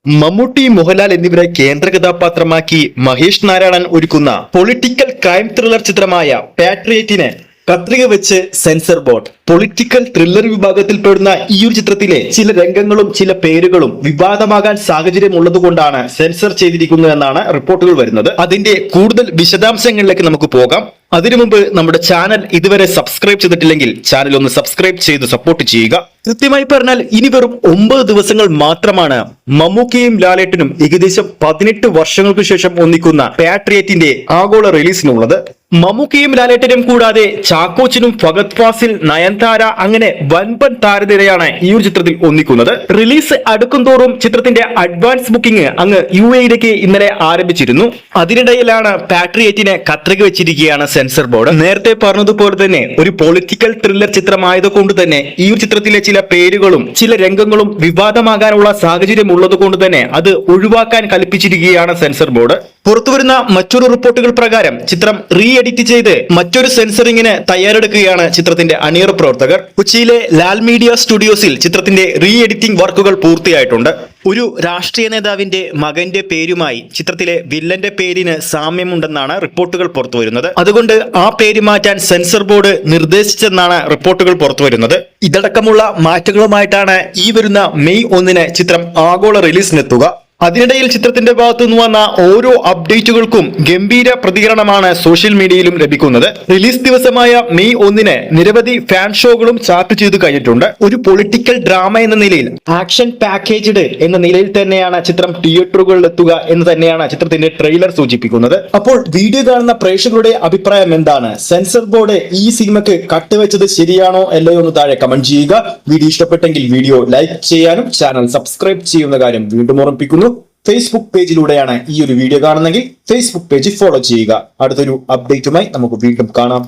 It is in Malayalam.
മമ്മൂട്ടി, മോഹൻലാൽ എന്നിവരെ കേന്ദ്ര കഥാപാത്രമാക്കി മഹേഷ് നാരായണൻ ഒരുക്കുന്ന പൊളിറ്റിക്കൽ ക്രൈം ത്രില്ലർ ചിത്രമായ പാട്രിയറ്റിന് കത്രിക വെച്ച് സെൻസർ ബോർഡ്. പൊളിറ്റിക്കൽ ത്രില്ലർ വിഭാഗത്തിൽപ്പെടുന്ന ഈ ഒരു ചിത്രത്തിലെ ചില രംഗങ്ങളും ചില പേരുകളും വിവാദമാകാൻ സാഹചര്യമുള്ളതുകൊണ്ടാണ് സെൻസർ ചെയ്തിരിക്കുന്നതെന്നാണ് റിപ്പോർട്ടുകൾ വരുന്നത്. അതിന്റെ കൂടുതൽ വിശദാംശങ്ങളിലേക്ക് നമുക്ക് പോകാം. അതിനു മുമ്പ് നമ്മുടെ ചാനൽ ഇതുവരെ സബ്സ്ക്രൈബ് ചെയ്തിട്ടില്ലെങ്കിൽ ചാനൽ ഒന്ന് സബ്സ്ക്രൈബ് ചെയ്ത് സപ്പോർട്ട് ചെയ്യുക. കൃത്യമായി പറഞ്ഞാൽ ഇനി വെറും 9 ദിവസങ്ങൾ മാത്രമാണ് മമ്മൂക്കയും ലാലേട്ടനും ഏകദേശം 18 വർഷങ്ങൾക്ക് ശേഷം ഒന്നിക്കുന്ന പാട്രിയറ്റിന്റെ ആഗോള റിലീസിനുള്ളത്. മമ്മൂക്കയും ലാലേട്ടനും കൂടാതെ ചാക്കോച്ചനും ഫഹദ് ഫാസിൽ, നയൻതാര അങ്ങനെ വൻപൻ താരനിരയാണ് ഈ ഒരു ചിത്രത്തിൽ ഒന്നിക്കുന്നത്. റിലീസ് അടുക്കും തോറും ചിത്രത്തിന്റെ അഡ്വാൻസ് ബുക്കിംഗ് അങ്ങ് UAE-യിലേക്ക് ഇന്നലെ ആരംഭിച്ചിരുന്നു. അതിനിടയിലാണ് പാട്രിയറ്റിന് കത്രിക വെച്ചിരിക്കുകയാണ് സെൻസർ ബോർഡ്. നേരത്തെ പറഞ്ഞതുപോലെ തന്നെ ഒരു പൊളിറ്റിക്കൽ ത്രില്ലർ ചിത്രമായതുകൊണ്ട് തന്നെ ഈ ഒരു ചിത്രത്തിലെ ചില പേരുകളും ചില രംഗങ്ങളും വിവാദമാകാനുള്ള സാഹചര്യം ഉള്ളത് കൊണ്ട് തന്നെ അത് ഒഴിവാക്കാൻ കൽപ്പിച്ചിരിക്കുകയാണ് സെൻസർ ബോർഡ്. പുറത്തുവരുന്ന മറ്റൊരു റിപ്പോർട്ടുകൾ പ്രകാരം ചിത്രം റീ എഡിറ്റ് ചെയ്ത് മറ്റൊരു സെൻസറിങ്ങിന് തയ്യാറെടുക്കുകയാണ് ചിത്രത്തിന്റെ അണിയറ പ്രവർത്തകർ. കൊച്ചിയിലെ ലാൽ മീഡിയ സ്റ്റുഡിയോസിൽ ചിത്രത്തിന്റെ റീ എഡിറ്റിംഗ് വർക്കുകൾ പൂർത്തിയായിട്ടുണ്ട്. ഒരു രാഷ്ട്രീയ നേതാവിന്റെ മകന്റെ പേരുമായി ചിത്രത്തിലെ വില്ലന്റെ പേരിന് സാമ്യമുണ്ടെന്നാണ് റിപ്പോർട്ടുകൾ പുറത്തുവരുന്നത്. അതുകൊണ്ട് ആ പേര് മാറ്റാൻ സെൻസർ ബോർഡ് നിർദ്ദേശിച്ചെന്നാണ് റിപ്പോർട്ടുകൾ പുറത്തുവരുന്നത്. ഇതടക്കമുള്ള മാറ്റങ്ങളുമായിട്ടാണ് ഈ വരുന്ന മെയ് 1 ചിത്രം ആഗോള റിലീസിനെത്തുക. അതിനിടയിൽ ചിത്രത്തിന്റെ ഭാഗത്തുനിന്ന് വന്ന ഓരോ അപ്ഡേറ്റുകൾക്കും ഗംഭീര പ്രതികരണമാണ് സോഷ്യൽ മീഡിയയിലും ലഭിക്കുന്നത്. റിലീസ് ദിവസമായ മെയ് 1 നിരവധി ഫാൻ ഷോകളും ചാർട്ട് ചെയ്തു കഴിഞ്ഞിട്ടുണ്ട്. ഒരു പൊളിറ്റിക്കൽ ഡ്രാമ എന്ന നിലയിൽ ആക്ഷൻ പാക്കേജ്ഡ് എന്ന നിലയിൽ തന്നെയാണ് ചിത്രം തിയേറ്ററുകളിൽ എത്തുക എന്ന് തന്നെയാണ് ചിത്രത്തിന്റെ ട്രെയിലർ സൂചിപ്പിക്കുന്നത്. അപ്പോൾ വീഡിയോ കാണുന്ന പ്രേക്ഷകരുടെ അഭിപ്രായം എന്താണ്? സെൻസർ ബോർഡ് ഈ സിനിമയ്ക്ക് കട്ടുവെച്ചത് ശരിയാണോ അല്ലയോ എന്ന് താഴെ കമന്റ് ചെയ്യുക. വീഡിയോ ഇഷ്ടപ്പെട്ടെങ്കിൽ വീഡിയോ ലൈക്ക് ചെയ്യാനും ചാനൽ സബ്സ്ക്രൈബ് ചെയ്യുന്ന കാര്യം വീണ്ടും ഓർമ്മിപ്പിക്കുന്നു. ഫേസ്ബുക്ക് പേജിലൂടെയാണ് ഈ ഒരു വീഡിയോ കാണുന്നതെങ്കിൽ ഫേസ്ബുക്ക് പേജ് ഫോളോ ചെയ്യുക. അടുത്തൊരു അപ്ഡേറ്റുമായി നമുക്ക് വീണ്ടും കാണാം.